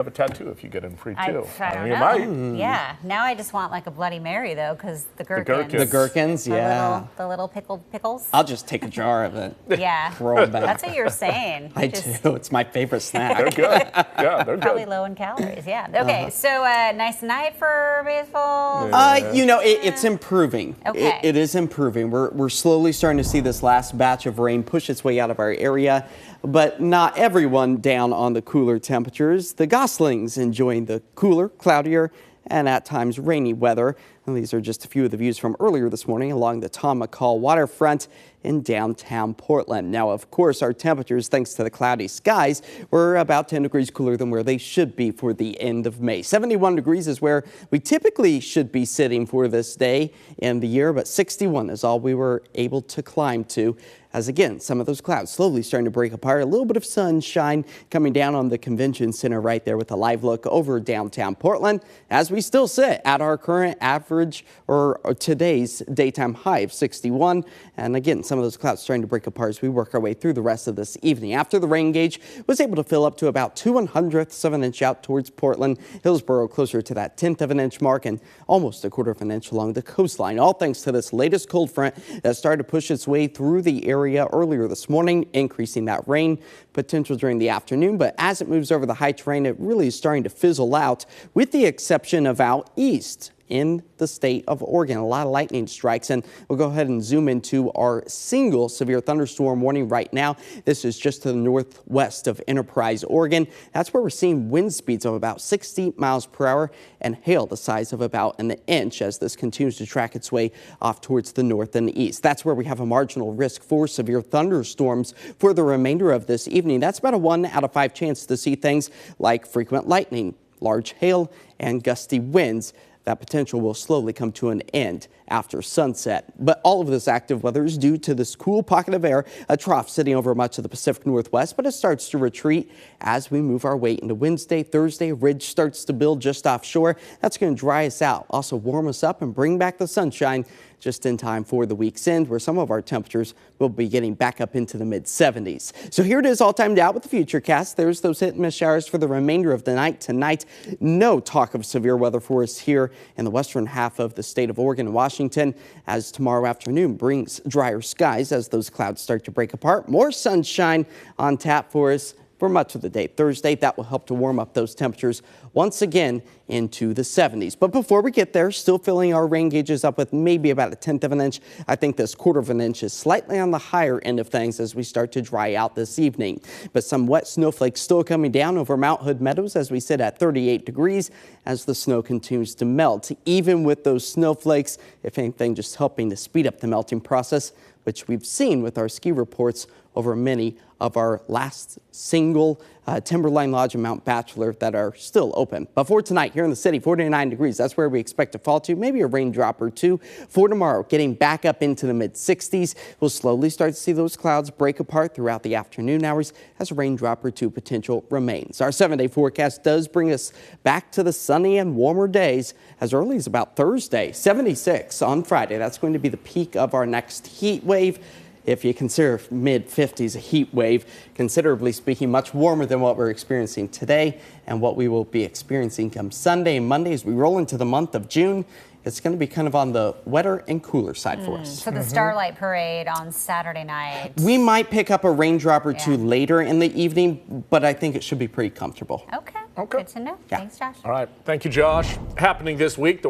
Have a tattoo if you get in free too. I don't You know. might. Yeah. Now I just want like a Bloody Mary though, because the gherkins. The gherkins, yeah. The little pickles. I'll just take a jar of it. Yeah. Throw them back. That's what you're saying. I do. It's my favorite snack. They're good. Yeah, they're Probably good. low in calories. Yeah. Okay. So nice night for baseball. It's improving. Okay. It is improving. We're slowly starting to see this last batch of rain push its way out of our area, but not everyone down on the cooler temperatures. The goslings enjoying the cooler, cloudier, and at times rainy weather. And these are just a few of the views from earlier this morning along the Tom McCall waterfront in downtown Portland. Now, of course, our temperatures, thanks to the cloudy skies, were about 10 degrees cooler than where they should be for the end of May. 71 degrees is where we typically should be sitting for this day in the year, but 61 is all we were able to climb to. As again, some of those clouds slowly starting to break apart. A little bit of sunshine coming down on the convention center right there with a live look over downtown Portland as we still sit at our current average or today's daytime high of 61. And again, some of those clouds starting to break apart as we work our way through the rest of this evening. After the rain gauge was able to fill up to about 2/100ths of an inch out towards Portland, Hillsborough closer to that 1/10 of an inch mark and almost 1/4 of an inch along the coastline. All thanks to this latest cold front that started to push its way through the area earlier this morning, increasing that rain potential during the afternoon. But as it moves over the high terrain, it really is starting to fizzle out, with the exception of out east in the state of Oregon. A lot of lightning strikes, and we'll go ahead and zoom into our single severe thunderstorm warning right now. This is just to the northwest of Enterprise, Oregon. That's where we're seeing wind speeds of about 60 miles per hour and hail the size of about an inch as this continues to track its way off towards the north and east. That's where we have a marginal risk for severe thunderstorms for the remainder of this evening. That's about a 1 out of 5 chance to see things like frequent lightning, large hail, and gusty winds. That potential will slowly come to an end after sunset. But all of this active weather is due to this cool pocket of air, a trough sitting over much of the Pacific Northwest, but it starts to retreat as we move our way into Wednesday, Thursday. A ridge starts to build just offshore. That's going to dry us out, also warm us up and bring back the sunshine just in time for the week's end, where some of our temperatures will be getting back up into the mid-70s. So here it is, all timed out with the Futurecast. There's those hit and miss showers for the remainder of the night tonight. No talk of severe weather for us here in the western half of the state of Oregon and Washington, as tomorrow afternoon brings drier skies as those clouds start to break apart. More sunshine on tap for us for much of the day Thursday. That will help to warm up those temperatures once again into the 70s. But before we get there, still filling our rain gauges up with maybe about a 1/10 of an inch. I think this 1/4 of an inch is slightly on the higher end of things as we start to dry out this evening. But some wet snowflakes still coming down over Mount Hood Meadows as we sit at 38 degrees as the snow continues to melt. Even with those snowflakes, if anything, just helping to speed up the melting process, which we've seen with our ski reports over many of our last single Timberline Lodge and Mount Bachelor that are still open. But for tonight here in the city, 49 degrees, that's where we expect to fall to, maybe a raindrop or two. For tomorrow, getting back up into the mid-60s, we'll slowly start to see those clouds break apart throughout the afternoon hours as a raindrop or two potential remains. Our 7-day forecast does bring us back to the sunny and warmer days as early as about Thursday. 76 on Friday. That's going to be the peak of our next heat wave. If you consider mid-50s a heat wave, considerably speaking, much warmer than what we're experiencing today and what we will be experiencing come Sunday and Monday as we roll into the month of June. It's going to be kind of on the wetter and cooler side for us. So the Starlight Parade on Saturday night. We might pick up a raindrop or two later in the evening, but I think it should be pretty comfortable. Okay. Good to know. Thanks, Josh. All right. Thank you, Josh. Happening this week, the